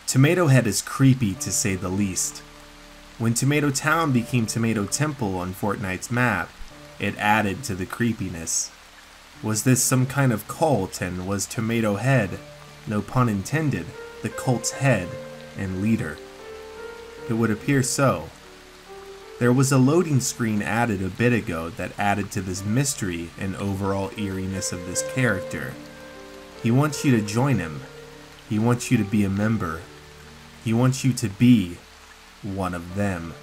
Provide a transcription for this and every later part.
Tomato Head is creepy to say the least. When Tomato Town became Tomato Temple on Fortnite's map, it added to the creepiness. Was this some kind of cult, and was Tomato Head, no pun intended, the cult's head and leader? It would appear so. There was a loading screen added a bit ago that added to this mystery and overall eeriness of this character. He wants you to join him. He wants you to be a member. He wants you to be one of them.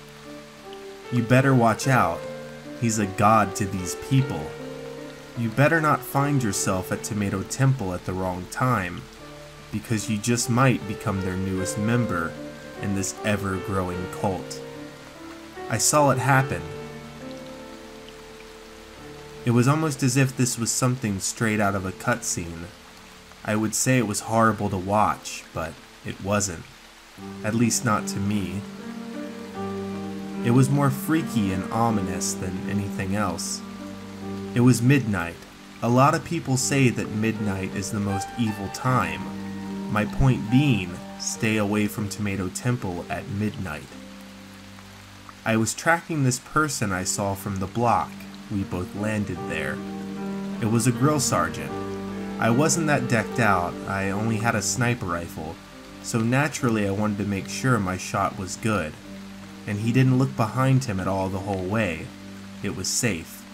You better watch out. He's a god to these people. You better not find yourself at Tomato Temple at the wrong time, because you just might become their newest member in this ever-growing cult. I saw it happen. It was almost as if this was something straight out of a cutscene. I would say it was horrible to watch, but it wasn't. At least not to me. It was more freaky and ominous than anything else. It was midnight. A lot of people say that midnight is the most evil time. My point being, stay away from Tomato Temple at midnight. I was tracking this person I saw from the block. We both landed there. It was a grill sergeant. I wasn't that decked out, I only had a sniper rifle, so naturally I wanted to make sure my shot was good. And he didn't look behind him at all the whole way. It was safe.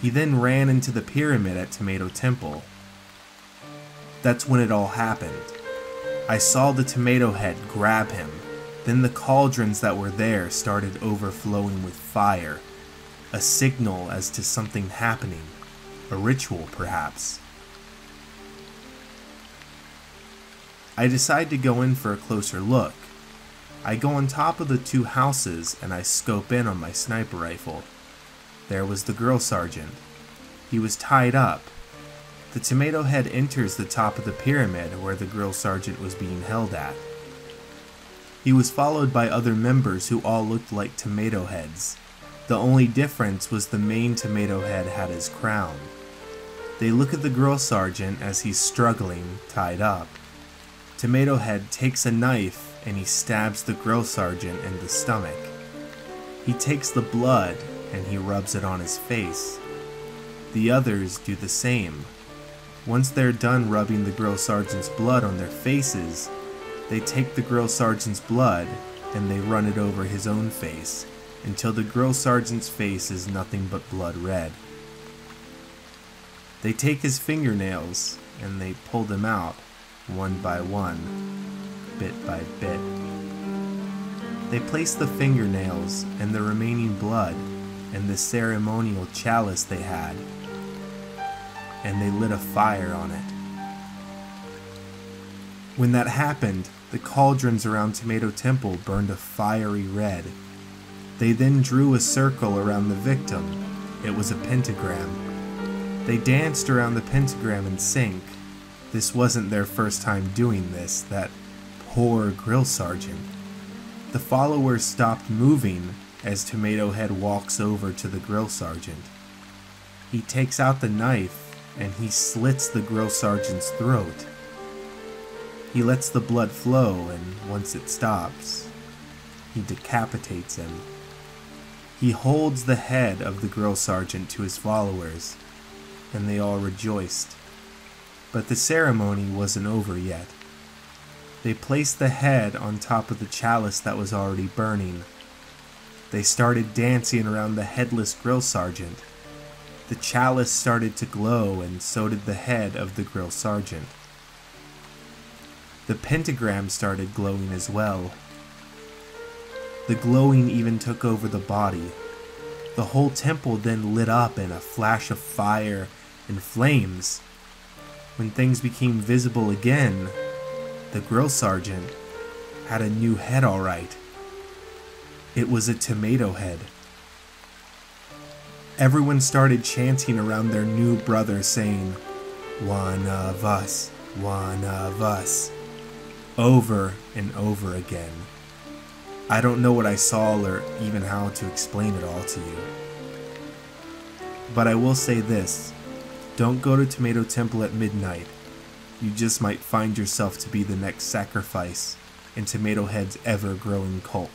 He then ran into the pyramid at Tomato Temple. That's when it all happened. I saw the Tomato Head grab him. Then the cauldrons that were there started overflowing with fire. A signal as to something happening. A ritual, perhaps. I decide to go in for a closer look. I go on top of the two houses and I scope in on my sniper rifle. There was the grill sergeant. He was tied up. The Tomato Head enters the top of the pyramid where the grill sergeant was being held at. He was followed by other members who all looked like tomato heads. The only difference was the main Tomato Head had his crown. They look at the grill sergeant as he's struggling, tied up. Tomato Head takes a knife and he stabs the grill sergeant in the stomach. He takes the blood and he rubs it on his face. The others do the same. Once they're done rubbing the grill sergeant's blood on their faces, they take the grill sergeant's blood and they run it over his own face until the grill sergeant's face is nothing but blood red. They take his fingernails and they pull them out, one by one, bit by bit. They place the fingernails and the remaining blood in the ceremonial chalice they had, and they lit a fire on it. When that happened, the cauldrons around Tomato Temple burned a fiery red. They then drew a circle around the victim. It was a pentagram. They danced around the pentagram in sync. This wasn't their first time doing this, that poor grill sergeant. The followers stopped moving as Tomato Head walks over to the grill sergeant. He takes out the knife and he slits the grill sergeant's throat. He lets the blood flow, and once it stops, he decapitates him. He holds the head of the grill sergeant to his followers, and they all rejoiced. But the ceremony wasn't over yet. They placed the head on top of the chalice that was already burning. They started dancing around the headless grill sergeant. The chalice started to glow, and so did the head of the grill sergeant. The pentagram started glowing as well. The glowing even took over the body. The whole temple then lit up in a flash of fire and flames. When things became visible again, the grill sergeant had a new head, all right. It was a tomato head. Everyone started chanting around their new brother, saying, "One of us, one of us," over and over again. I don't know what I saw or even how to explain it all to you. But I will say this, don't go to Tomato Temple at midnight. You just might find yourself to be the next sacrifice in Tomato Head's ever-growing cult.